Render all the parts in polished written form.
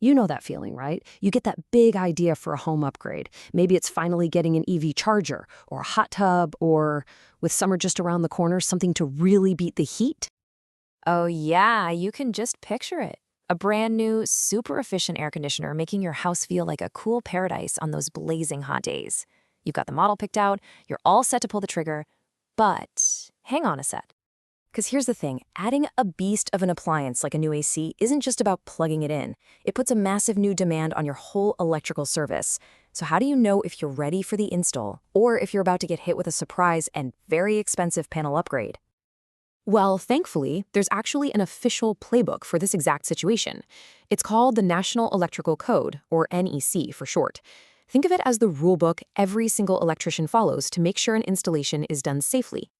You know that feeling, right? You get that big idea for a home upgrade. Maybe it's finally getting an EV charger or a hot tub or, with summer just around the corner, something to really beat the heat. Oh, yeah, you can just picture it. A brand new, super efficient air conditioner making your house feel like a cool paradise on those blazing hot days. You've got the model picked out, you're all set to pull the trigger, but hang on a sec. Because here's the thing, adding a beast of an appliance like a new AC isn't just about plugging it in. It puts a massive new demand on your whole electrical service. So how do you know if you're ready for the install, or if you're about to get hit with a surprise and very expensive panel upgrade? Well, thankfully, there's actually an official playbook for this exact situation. It's called the National Electrical Code, or NEC for short. Think of it as the rulebook every single electrician follows to make sure an installation is done safely.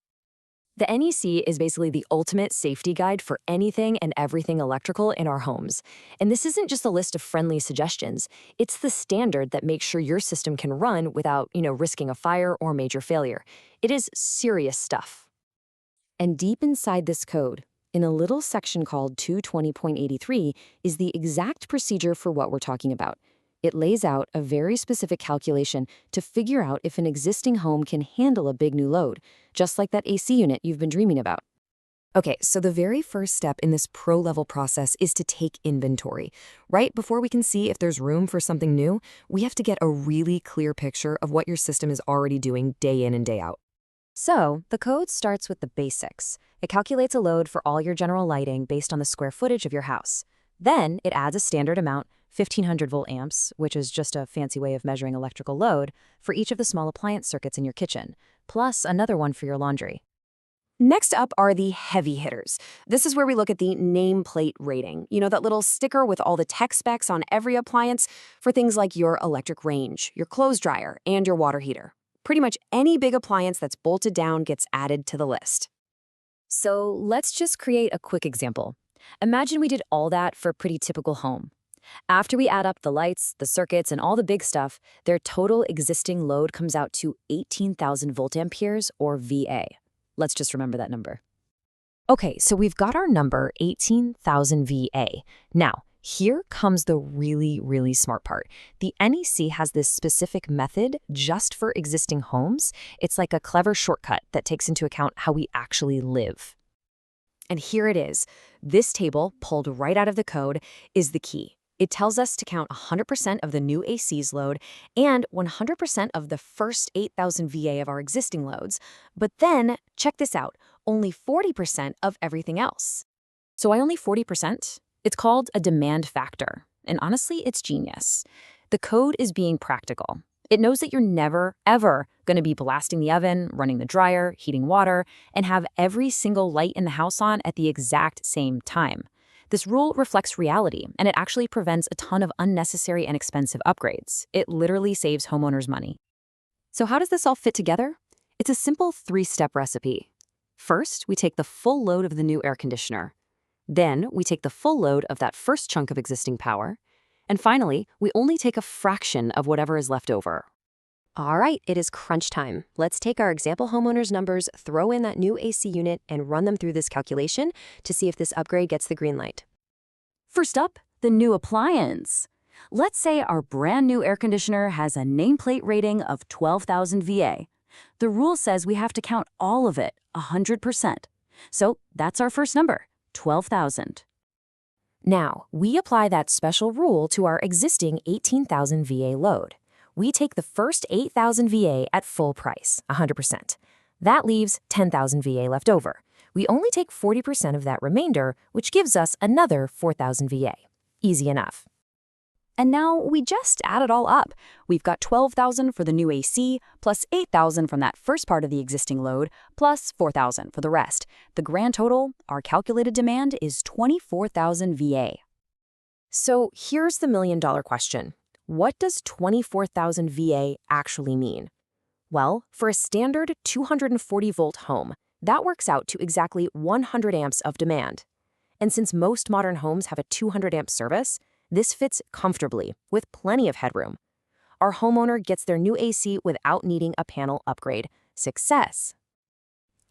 The NEC is basically the ultimate safety guide for anything and everything electrical in our homes. And this isn't just a list of friendly suggestions. It's the standard that makes sure your system can run without, risking a fire or major failure. It is serious stuff. And deep inside this code, in a little section called 220.83, is the exact procedure for what we're talking about. It lays out a very specific calculation to figure out if an existing home can handle a big new load, just like that AC unit you've been dreaming about. Okay, so the very first step in this pro-level process is to take inventory. Right before we can see if there's room for something new, we have to get a really clear picture of what your system is already doing day in and day out. So, the code starts with the basics. It calculates a load for all your general lighting based on the square footage of your house. Then, it adds a standard amount, 1500 volt amps, which is just a fancy way of measuring electrical load, for each of the small appliance circuits in your kitchen, plus another one for your laundry. Next up are the heavy hitters. This is where we look at the nameplate rating. You know, that little sticker with all the tech specs on every appliance for things like your electric range, your clothes dryer, and your water heater. Pretty much any big appliance that's bolted down gets added to the list. So let's just create a quick example. Imagine we did all that for a pretty typical home. After we add up the lights, the circuits, and all the big stuff, their total existing load comes out to 18,000 volt amperes, or VA. Let's just remember that number. Okay, so we've got our number, 18,000 VA. Now, here comes the really, really smart part. The NEC has this specific method just for existing homes. It's like a clever shortcut that takes into account how we actually live. And here it is. This table, pulled right out of the code, is the key. It tells us to count 100% of the new AC's load and 100% of the first 8,000 VA of our existing loads. But then, check this out, only 40% of everything else. So why only 40%? It's called a demand factor, and honestly, it's genius. The code is being practical. It knows that you're never, ever going to be blasting the oven, running the dryer, heating water, and have every single light in the house on at the exact same time. This rule reflects reality, and it actually prevents a ton of unnecessary and expensive upgrades. It literally saves homeowners money. So how does this all fit together? It's a simple 3-step recipe. First, we take the full load of the new air conditioner. Then, we take the full load of that first chunk of existing power. And finally, we only take a fraction of whatever is left over. All right, it is crunch time. Let's take our example homeowners' numbers, throw in that new AC unit, and run them through this calculation to see if this upgrade gets the green light. First up, the new appliance. Let's say our brand new air conditioner has a nameplate rating of 12,000 VA. The rule says we have to count all of it, 100%. So that's our first number, 12,000. Now, we apply that special rule to our existing 18,000 VA load. We take the first 8,000 VA at full price, 100%. That leaves 10,000 VA left over. We only take 40% of that remainder, which gives us another 4,000 VA. Easy enough. And now we just add it all up. We've got 12,000 for the new AC, plus 8,000 from that first part of the existing load, plus 4,000 for the rest. The grand total, our calculated demand, is 24,000 VA. So here's the million-dollar question. What does 24,000 VA actually mean? Well, for a standard 240-volt home, that works out to exactly 100 amps of demand. And since most modern homes have a 200-amp service, this fits comfortably, with plenty of headroom. Our homeowner gets their new AC without needing a panel upgrade. Success!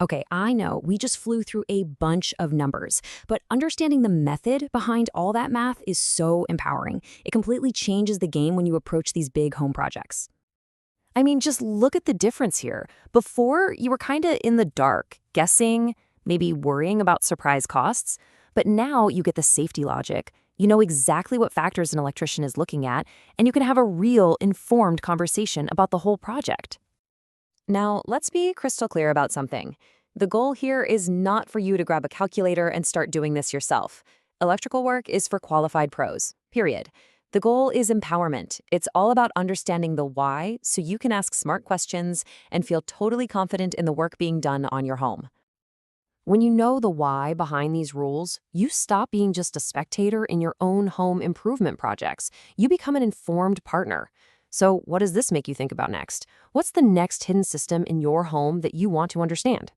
Okay, I know we just flew through a bunch of numbers, but understanding the method behind all that math is so empowering. It completely changes the game when you approach these big home projects. I mean, just look at the difference here. Before, you were kind of in the dark, guessing, maybe worrying about surprise costs. But now you get the safety logic. You know exactly what factors an electrician is looking at, and you can have a real, informed conversation about the whole project. Now, let's be crystal clear about something. The goal here is not for you to grab a calculator and start doing this yourself. Electrical work is for qualified pros, period. The goal is empowerment. It's all about understanding the why so you can ask smart questions and feel totally confident in the work being done on your home. When you know the why behind these rules, you stop being just a spectator in your own home improvement projects. You become an informed partner. So, what does this make you think about next? What's the next hidden system in your home that you want to understand?